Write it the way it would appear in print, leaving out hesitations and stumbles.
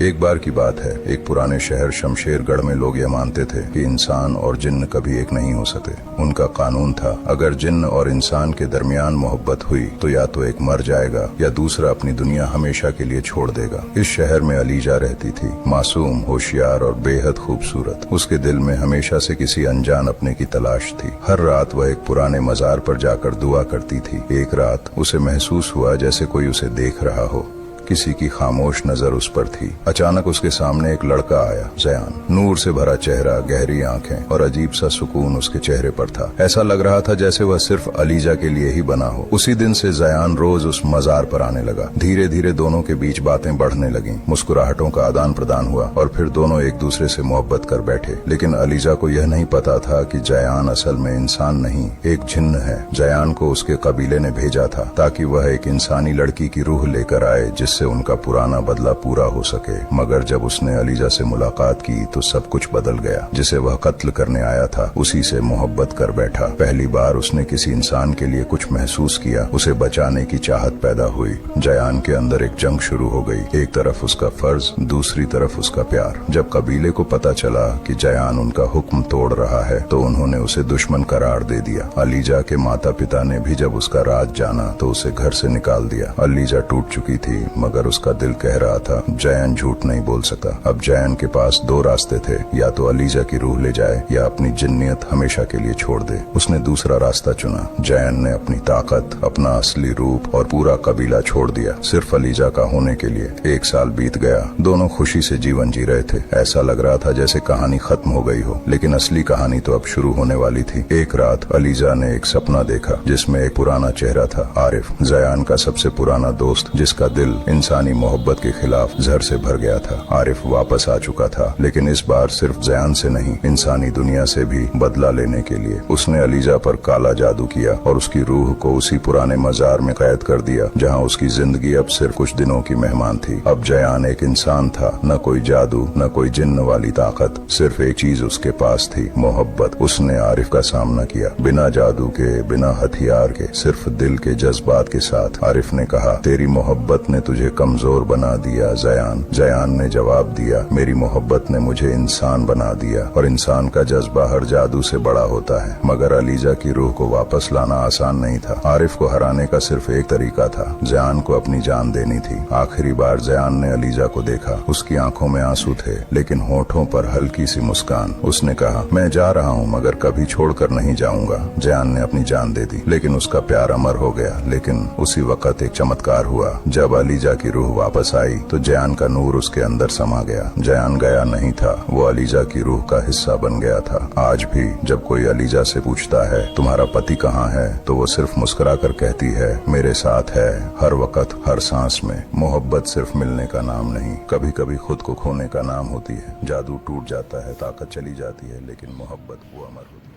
एक बार की बात है, एक पुराने शहर शमशेरगढ़ में लोग ये मानते थे कि इंसान और जिन्न कभी एक नहीं हो सकते। उनका कानून था, अगर जिन्न और इंसान के दरमियान मोहब्बत हुई तो या तो एक मर जाएगा या दूसरा अपनी दुनिया हमेशा के लिए छोड़ देगा। इस शहर में अलीजा रहती थी, मासूम, होशियार और बेहद खूबसूरत। उसके दिल में हमेशा से किसी अनजान अपने की तलाश थी। हर रात वह एक पुराने मजार पर जाकर दुआ करती थी। एक रात उसे महसूस हुआ जैसे कोई उसे देख रहा हो। किसी की खामोश नजर उस पर थी। अचानक उसके सामने एक लड़का आया, ज़यान। नूर से भरा चेहरा, गहरी आंखें और अजीब सा सुकून उसके चेहरे पर था। ऐसा लग रहा था जैसे वह सिर्फ अलीजा के लिए ही बना हो। उसी दिन से ज़यान रोज उस मजार पर आने लगा। धीरे धीरे दोनों के बीच बातें बढ़ने लगीं, मुस्कुराहटों का आदान प्रदान हुआ और फिर दोनों एक दूसरे से मोहब्बत कर बैठे। लेकिन अलीजा को यह नहीं पता था कि ज़यान असल में इंसान नहीं, एक जिन्न है। ज़यान को उसके कबीले ने भेजा था ताकि वह एक इंसानी लड़की की रूह लेकर आए जिससे उनका पुराना बदला पूरा हो सके। मगर जब उसने अलीजा से मुलाकात की तो सब कुछ बदल गया। जिसे वह कत्ल करने आया था उसी से मोहब्बत कर बैठा। पहली बार उसने किसी इंसान के लिए कुछ महसूस किया। उसे बचाने की चाहत पैदा हुई। ज़यान के अंदर एक जंग शुरू हो गई, एक तरफ उसका फर्ज, दूसरी तरफ उसका प्यार। जब कबीले को पता चला कि ज़यान उनका हुक्म तोड़ रहा है तो उन्होंने उसे दुश्मन करार दे दिया। अलीजा के माता पिता ने भी जब उसका राज जाना तो उसे घर से निकाल दिया। अलीजा टूट चुकी थी, मगर उसका दिल कह रहा था ज़यान झूठ नहीं बोल सकता। अब ज़यान के पास दो रास्ते थे, या तो अलीजा की रूह ले जाए या अपनी जिन्नियत हमेशा के लिए छोड़ दे। उसने दूसरा रास्ता चुना। ज़यान ने अपनी ताकत, अपना असली रूप और पूरा कबीला छोड़ दिया, सिर्फ अलीजा का होने के लिए। 1 साल बीत गया। दोनों खुशी से जीवन जी रहे थे। ऐसा लग रहा था जैसे कहानी खत्म हो गई हो, लेकिन असली कहानी तो अब शुरू होने वाली थी। एक रात अलीजा ने एक सपना देखा जिसमें एक पुराना चेहरा था, आरिफ, ज़यान का सबसे पुराना दोस्त, जिसका दिल इंसानी मोहब्बत के खिलाफ जहर से भर गया था। आरिफ वापस आ चुका था, लेकिन इस बार सिर्फ ज़यान से नहीं, इंसानी दुनिया से भी बदला लेने के लिए। उसने अलीजा पर काला जादू किया और उसकी रूह को उसी पुराने मजार में कैद कर दिया जहां उसकी जिंदगी अब सिर्फ कुछ दिनों की मेहमान थी। अब ज़यान एक इंसान था, न कोई जादू, न कोई जिन्न वाली ताकत, सिर्फ एक चीज उसके पास थी, मोहब्बत। उसने आरिफ का सामना किया, बिना जादू के, बिना हथियार के, सिर्फ दिल के जज्बात के साथ। आरिफ ने कहा, तेरी मोहब्बत ने तुझे कमजोर बना दिया ज़यान। ज़यान ने जवाब दिया, मेरी मोहब्बत ने मुझे इंसान बना दिया, और इंसान का जज्बा हर जादू से बड़ा होता है। मगर अलीजा की रूह को वापस लाना आसान नहीं था। आरिफ को हराने का सिर्फ एक तरीका था, ज़यान को अपनी जान देनी थी। आखिरी बार ज़यान ने अलीजा को देखा। उसकी आंखों में आंसू थे, लेकिन होठों पर हल्की सी मुस्कान। उसने कहा, मैं जा रहा हूँ मगर कभी छोड़कर नहीं जाऊंगा। ज़यान ने अपनी जान दे दी, लेकिन उसका प्यार अमर हो गया। लेकिन उसी वक्त एक चमत्कार हुआ। जब अलीजा की रूह वापस आई तो ज़यान का नूर उसके अंदर समा गया। ज़यान गया नहीं था, वो अलीजा की रूह का हिस्सा बन गया था। आज भी जब कोई अलीजा से पूछता है तुम्हारा पति कहाँ है, तो वो सिर्फ मुस्कुरा कर कहती है, मेरे साथ है, हर वक्त, हर सांस में। मोहब्बत सिर्फ मिलने का नाम नहीं, कभी कभी खुद को खोने का नाम होती है। जादू टूट जाता है, ताकत चली जाती है, लेकिन मोहब्बत वो अमर होती है।